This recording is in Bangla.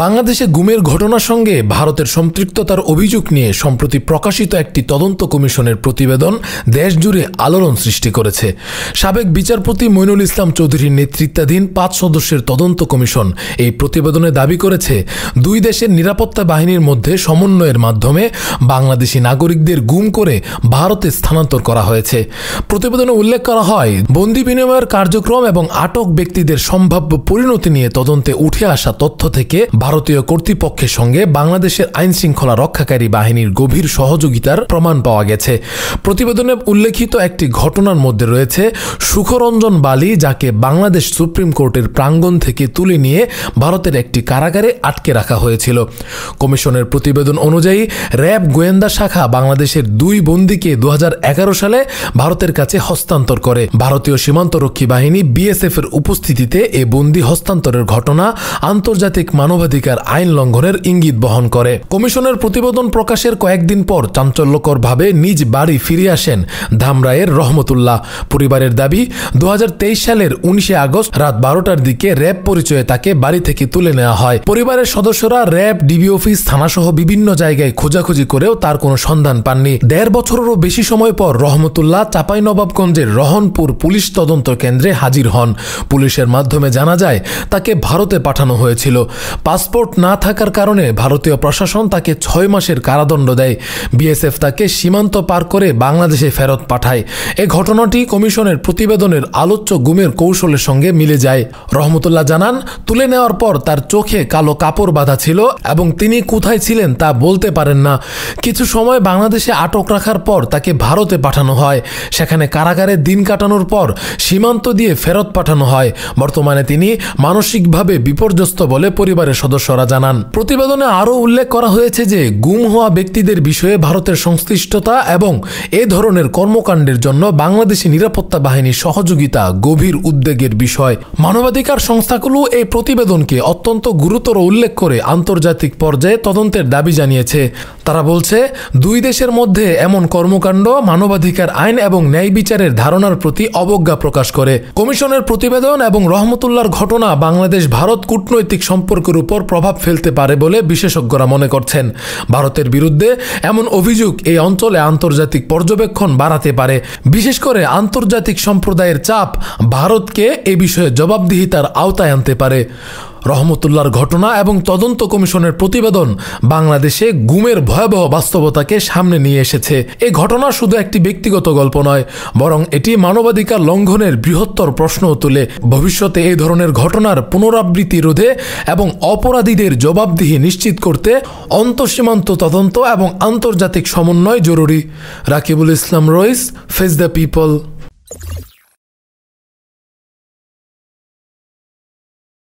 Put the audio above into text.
বাংলাদেশে গুমের ঘটনার সঙ্গে ভারতের সম্পৃক্ততার অভিযোগ নিয়ে সম্প্রতি প্রকাশিত একটি তদন্ত কমিশনের প্রতিবেদন দেশজুড়ে আলোড়ন সৃষ্টি করেছে। সাবেক বিচারপতি মইনুল ইসলাম চৌধুরীর নেতৃত্বাধীন 5 সদস্যের তদন্ত কমিশন এই প্রতিবেদনে দাবি করেছে, দুই দেশের নিরাপত্তা বাহিনীর মধ্যে সমন্বয়ের মাধ্যমে বাংলাদেশি নাগরিকদের গুম করে ভারতে স্থানান্তর করা হয়েছে। প্রতিবেদনে উল্লেখ করা হয়, বন্দি বিনিময়ের কার্যক্রম এবং আটক ব্যক্তিদের সম্ভাব্য পরিণতি নিয়ে তদন্তে উঠে আসা তথ্য থেকে ভারতীয় কর্তৃপক্ষের সঙ্গে বাংলাদেশের আইনশৃঙ্খলা রক্ষাকারী বাহিনীর গভীর সহযোগিতার প্রমাণ পাওয়া গেছে। প্রতিবেদনে উল্লেখিত একটি ঘটনার মধ্যে রয়েছে সুখরঞ্জন বালি, যাকে বাংলাদেশ সুপ্রিম কোর্টের প্রাঙ্গণ থেকে তুলে নিয়ে ভারতের একটি কারাগারে আটকে রাখা হয়েছিল। কমিশনের প্রতিবেদন অনুযায়ী র্যাব গোয়েন্দা শাখা বাংলাদেশের 2 বন্দীকে 2011 সালে ভারতের কাছে হস্তান্তর করে। ভারতীয় সীমান্তরক্ষী বাহিনী বিএসএফ এর উপস্থিতিতে এ বন্দী হস্তান্তরের ঘটনা আন্তর্জাতিক মানবাধিকার আইন লঙ্ঘনের ইঙ্গিত বহন করে। কমিশনের প্রতিবেদন প্রকাশের কয়েকদিন পর চাঞ্চল্যকরভাবে নিজ বাড়ি ফিরে আসেন ধামরাইয়ের রহমতুল্লাহ। পরিবারের দাবি, 2023 সালের 19 আগস্ট রাত 12টার দিকে র্যাব পরিচয়ে তাকে বাড়ি থেকে তুলে নেওয়া হয়। পরিবারের সদস্যরা র্যাব, ডিবি অফিস, থানাসহ বিভিন্ন জায়গায় খোঁজাখুঁজি করেও তার কোনো সন্ধান পাননি। 1.5 বছরেরও বেশি সময় পর রহমতুল্লাহ চাঁপাইনবাবগঞ্জের রহনপুর পুলিশ তদন্ত কেন্দ্রে হাজির হন। পুলিশের মাধ্যমে জানা যায়, তাকে ভারতে পাঠানো হয়েছিল। পাসপোর্ট না থাকার কারণে ভারতীয় প্রশাসন তাকে 6 মাসের কারাদণ্ড দেয়। বিএসএফ তাকে সীমান্ত পার করে বাংলাদেশে ফেরত পাঠায়। এ ঘটনাটি কমিশনের প্রতিবেদনের আলোচ্য গুমের কৌশলের সঙ্গে মিলে যায়। রহমতুল্লাহ জানান, তুলে নেওয়ার পর তার চোখে কালো কাপড় বাঁধা ছিল এবং তিনি কোথায় ছিলেন তা বলতে পারেন না। কিছু সময় বাংলাদেশে আটক রাখার পর তাকে ভারতে পাঠানো হয়। সেখানে কারাগারে দিন কাটানোর পর সীমান্ত দিয়ে ফেরত পাঠানো হয়। বর্তমানে তিনি মানসিকভাবে বিপর্যস্ত বলে পরিবারের সদস্যরা জানান। প্রতিবেদনে আরও উল্লেখ করা হয়েছে যে, গুম হওয়া ব্যক্তিদের বিষয়ে ভারতের সংশ্লিষ্টতা এবং এ ধরনের কর্মকাণ্ডের জন্য বাংলাদেশি নিরাপত্তা বাহিনীর সহযোগিতা গভীর উদ্বেগের বিষয়। মানবাধিকার সংস্থাগুলো এই প্রতিবেদনকে অত্যন্ত গুরুতর উল্লেখ করে আন্তর্জাতিক পর্যায়ে তদন্তের দাবি জানিয়েছে। তারা বলছে, দুই দেশের মধ্যে এমন কর্মকাণ্ড মানবাধিকার আইন এবং ন্যায় বিচারের ধারণার প্রতি অবজ্ঞা প্রকাশ করে। কমিশনের প্রতিবেদন এবং রহমতুল্লাহর ঘটনা বাংলাদেশ ভারত কূটনৈতিক সম্পর্কের উপর প্রভাব ফেলতে পারে বলে বিশেষজ্ঞরা মনে করছেন। ভারতের বিরুদ্ধে এমন অভিযোগ এই অঞ্চলে আন্তর্জাতিক পর্যবেক্ষণ বাড়াতে পারে। বিশেষ করে আন্তর্জাতিক সম্প্রদায়ের চাপ ভারতকে এ বিষয়ে জবাবদিহিতার আওতায় আনতে পারে। রহমতুল্লাহর ঘটনা এবং তদন্ত কমিশনের প্রতিবেদন বাংলাদেশে গুমের ভয়াবহ বাস্তবতাকে সামনে নিয়ে এসেছে। এই ঘটনা শুধু একটি ব্যক্তিগত গল্প নয়, বরং এটি মানবাধিকার লঙ্ঘনের বৃহত্তর প্রশ্নও তোলে। ভবিষ্যতে এই ধরনের ঘটনার পুনরাবৃত্তি রোধে এবং অপরাধীদের জবাবদিহি নিশ্চিত করতে অন্তঃসীমান্ত তদন্ত এবং আন্তর্জাতিক সমন্বয় জরুরি। রাকিবুল ইসলাম রইস, ফেস দ্য পিপল।